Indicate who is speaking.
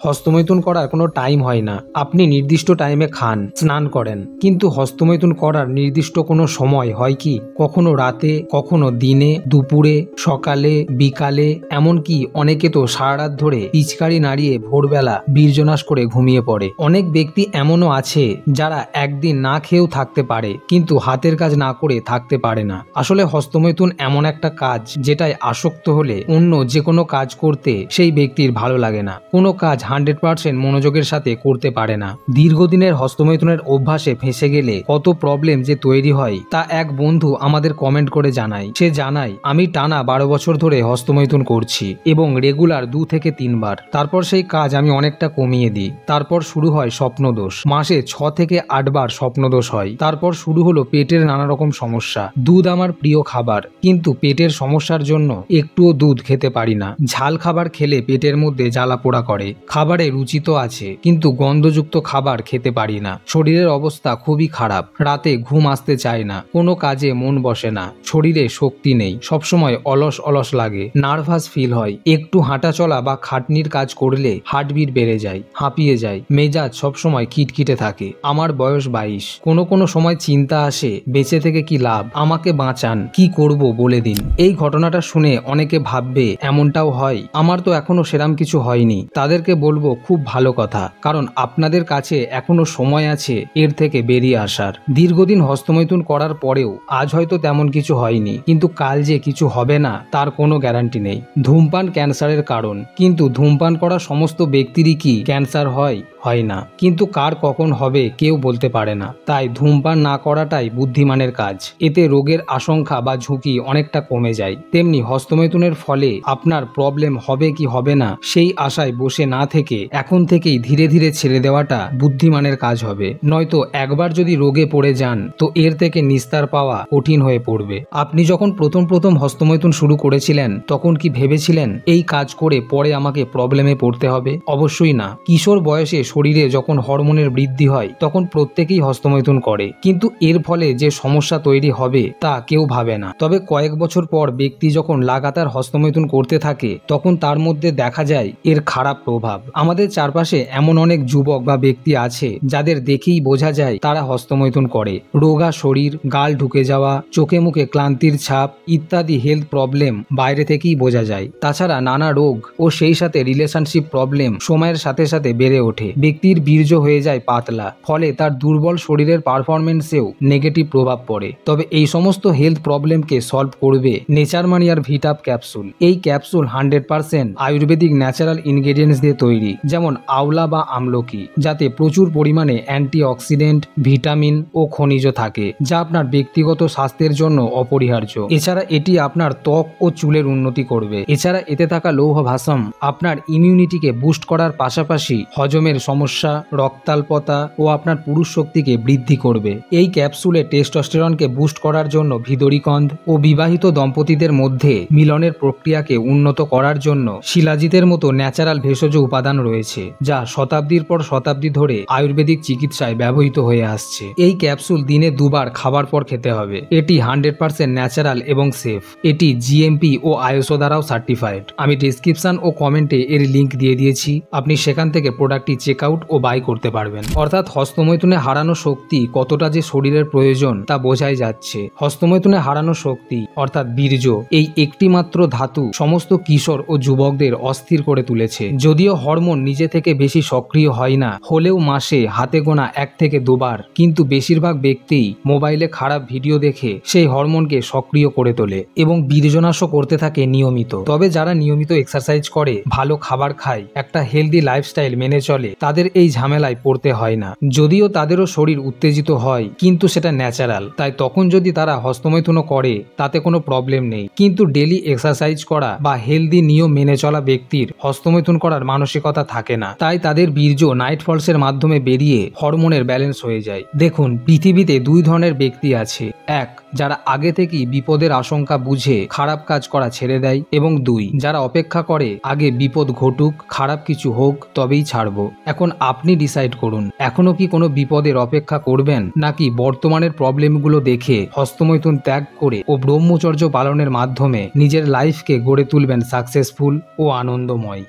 Speaker 1: হস্তমৈথুন করার কোনো টাইম হয় না। আপনি নির্দিষ্ট টাইমে খান, স্নান করেন, কিন্তু হস্তমৈথুন করার নির্দিষ্ট কোনো সময় হয় কি? কখনো রাতে, কখনো দিনে, দুপুরে, সকালে, বিকালে, এমনকি অনেকে তো সারা রাত ধরে পিচকারি নাড়িয়ে ভোরবেলা বীর্যনাশ করে ঘুমিয়ে পড়ে। অনেক ব্যক্তি এমনও আছে যারা একদিন না খেয়েও থাকতে পারে, কিন্তু হাতের কাজ না করে থাকতে পারে না। আসলে হস্তমৈথুন এমন একটা কাজ যেটায় আসক্ত হলে অন্য যে কোনো কাজ করতে সেই ব্যক্তির ভালো লাগে না, কোনো কাজ 100% মনোযোগের সাথে করতে পারে না। দীর্ঘদিনের হস্তমৈথুনের অভ্যাসে ফেঁসে গেলে কত প্রবলেম যে তৈরি হয় তা এক বন্ধু আমাদের কমেন্ট করে জানায়। সে জানায়, আমি টানা 12 বছর ধরে হস্তমৈথুন করছি এবং রেগুলার 2 থেকে 3 বার। তারপর সেই কাজ আমি অনেকটা কমিয়ে দিই। তারপর শুরু হয় স্বপ্নদোষ, মাসে 6 থেকে 8 বার স্বপ্নদোষ হয়। তারপর শুরু হলো পেটের নানা রকম সমস্যা। দুধ আমার প্রিয় খাবার, কিন্তু পেটের সমস্যার জন্য একটুও দুধ খেতে পারি না। ঝাল খাবার খেলে পেটের মধ্যে জ্বালা পোড়া করে। খাবারে রুচি তো আছে, কিন্তু গন্ধযুক্ত খাবার খেতে পারি না। শরীরের অবস্থা খুবই খারাপ, রাতে ঘুম আসতে চায় না, কোনো কাজে মন বসে না, শরীরে শক্তি নেই, সবসময় অলস অলস লাগে, নার্ভাস ফিল হয়। একটু হাঁটা চলা বা খাটনির কাজ করলে হার্টবিট বেড়ে যায়, হাঁপিয়ে যায়, মেজাজ সবসময় খিটখিটে থাকে। আমার বয়স 22। কোনো সময় চিন্তা আসে, বেঁচে থেকে কি লাভ, আমাকে বাঁচান, কি করব বলে দিন। এই ঘটনাটা শুনে অনেকে ভাববে এমনটাও হয়, আমার তো এখনো সেরাম কিছু হয়নি। তাদেরকে বলবো খুব ভালো কথা, কারণ আপনাদের কাছে এখনো সময় আছে এর থেকে বেরিয়ে আসার। দীর্ঘদিন হস্তমৈথুন করার পরেও আজ হয়তো তেমন কিছু হয়নি, কিন্তু কাল যে কিছু হবে না তার কোনো গ্যারান্টি নেই। ধূমপান ক্যান্সারের কারণ, কিন্তু ধূমপান করা সমস্ত ব্যক্তিরই কি ক্যান্সার হয়? হয় না, কিন্তু কার কখন হবে কেউ বলতে পারে না। তাই ধূমপান না করাটাই বুদ্ধিমানের কাজ। এতে রোগের আশঙ্কা বা ঝুঁকি অনেকটা কমে যায়। তেমনি হস্তমৈথুনের ফলে আপনার প্রবলেম হবে কি হবে না সেই আশায় বসে না থেকে এখন থেকেই ধীরে ধীরে ছেড়ে দেওয়াটা বুদ্ধিমানের কাজ হবে। নয়তো একবার যদি রোগে পড়ে যান তো এর থেকে নিস্তার পাওয়া কঠিন হয়ে পড়বে। আপনি যখন প্রথম হস্তমৈথুন শুরু করেছিলেন তখন কি ভেবেছিলেন এই কাজ করে পরে আমাকে প্রবলেমে পড়তে হবে? অবশ্যই না। কিশোর বয়সে শরীরে যখন হরমোনের বৃদ্ধি হয় তখন প্রত্যেকেই হস্তমৈথুন করে, কিন্তু এর ফলে যে সমস্যা তৈরি হবে তা কেউ ভাবে না। তবে কয়েক বছর পর ব্যক্তি যখন লাগাতার হস্তমৈথুন করতে থাকে তখন তার মধ্যে দেখা যায় এর খারাপ প্রভাব। আমাদের চারপাশে এমন অনেক যুবক বা ব্যক্তি আছে যাদের দেখেই বোঝা যায় তারা হস্তমৈথুন করে। রোগা শরীর, গাল ঢুকে যাওয়া, চোখে মুখে ক্লান্তির ছাপ ইত্যাদি হেলথ প্রবলেম বাইরে থেকেই বোঝা যায়। তাছাড়া নানা রোগ ও সেই সাথে রিলেশনশিপ প্রবলেম সময়ের সাথে সাথে বেড়ে ওঠে। ব্যক্তির বীর্য হয়ে যায় পাতলা, ফলে তার দুর্বল শরীরের পারফরমেন্সেও নেগেটিভ প্রভাব পড়ে। তবে এই সমস্ত হেলথ প্রবলেমকে সলভ করবে নেচারমানিয়ার ভিটাপ ক্যাপসুল। এই ক্যাপসুল 100% আয়ুর্বেদিক ন্যাচারাল ইনগ্রেডিয়েন্টস দিয়ে তৈরি, যেমন আওলা বা আমলকি, যাতে প্রচুর পরিমাণে অ্যান্টিঅক্সিডেন্ট, ভিটামিন ও খনিজ থাকে, যা আপনার ব্যক্তিগত স্বাস্থ্যের জন্য অপরিহার্য। এছাড়া এটি আপনার ত্বক ও চুলের উন্নতি করবে। এছাড়া এতে থাকা লৌহ ভাসম আপনার ইমিউনিটিকে বুস্ট করার পাশাপাশি হজমের সমস্যা, রক্তাল্পতা ও আপনার পুরুষ শক্তিকে বৃদ্ধি করবে। এই ক্যাপসুলে টেস্টোস্টেরনকে বুস্ট করার জন্য ভিতরিকন্দ ও বিবাহিত দম্পতিদের মধ্যে মিলনের প্রক্রিয়াকে উন্নত করার জন্য শিলাজিতের মতো ন্যাচারাল ভেষজ উপাদান রয়েছে, যা শতাব্দীর পর শতাব্দী ধরে আয়ুর্বেদিক চিকিৎসায় ব্যবহৃত হয়ে আসছে। এই ক্যাপসুল দিনে 2 বার খাবার পর খেতে হবে। এটি 100% ন্যাচারাল এবং সেফ। এটি জিএমপি ও আইএসও দ্বারাও সার্টিফাইড। আমি ডিসক্রিপশন ও কমেন্টে এর লিঙ্ক দিয়ে দিয়েছি, আপনি সেখান থেকে প্রোডাক্টটি চেক আউট ও বাই করতে পারবেন। অর্থাৎ হস্তমৈথুনে হারানো শক্তি কতটা যে শরীরের প্রয়োজন তা বোঝাই যাচ্ছে। হস্তমৈথুনে হারানো শক্তি অর্থাৎ বীর্য, এই একটি মাত্র ধাতু সমস্ত কিশোর ও যুবকদের অস্থির করে তুলেছে। যদিও হরমোন নিজে থেকে বেশি সক্রিয় হয় না, হলেও মাসে হাতে গোনা 1 থেকে 2 বার, কিন্তু বেশিরভাগ ব্যক্তিই মোবাইলে খারাপ ভিডিও দেখে সেই হরমোনকে সক্রিয় করে তোলে এবং বীর্যনাশও করতে থাকে নিয়মিত। তবে যারা নিয়মিত এক্সারসাইজ করে, ভালো খাবার খায়, একটা হেলদি লাইফস্টাইল মেনে চলে, তাদের এই ঝামেলায় পড়তে হয় না। যদিও তাদেরও শরীর উত্তেজিত হয়, কিন্তু সেটা ন্যাচারাল। তাই তখন যদি তারা হস্তমৈথুনও করে তাতে কোনো প্রবলেম নেই। কিন্তু ডেলি এক্সারসাইজ করা বা হেলদি নিয়ম মেনে চলা ব্যক্তির হস্তমৈথুন করার মানসিকতা থাকে না। তাই তাদের বীর্য নাইট ফলসের মাধ্যমে বেরিয়ে হরমোনের ব্যালেন্স হয়ে যায়। দেখুন, পৃথিবীতে 2 ধরনের ব্যক্তি আছে। 1, যারা আগে থেকেই বিপদের আশঙ্কা বুঝে খারাপ কাজ করা ছেড়ে দেয়, এবং 2, যারা অপেক্ষা করে আগে বিপদ ঘটুক, খারাপ কিছু হোক, তবেই ছাড়বো। এখন আপনি ডিসাইড করুন, এখনো কি কোনো বিপদের অপেক্ষা করবেন, নাকি বর্তমানের প্রবলেমগুলো দেখে হস্তমৈথুন ত্যাগ করে ও ব্রহ্মচর্য পালনের মাধ্যমে নিজের লাইফকে গড়ে তুলবেন সাকসেসফুল ও আনন্দময়।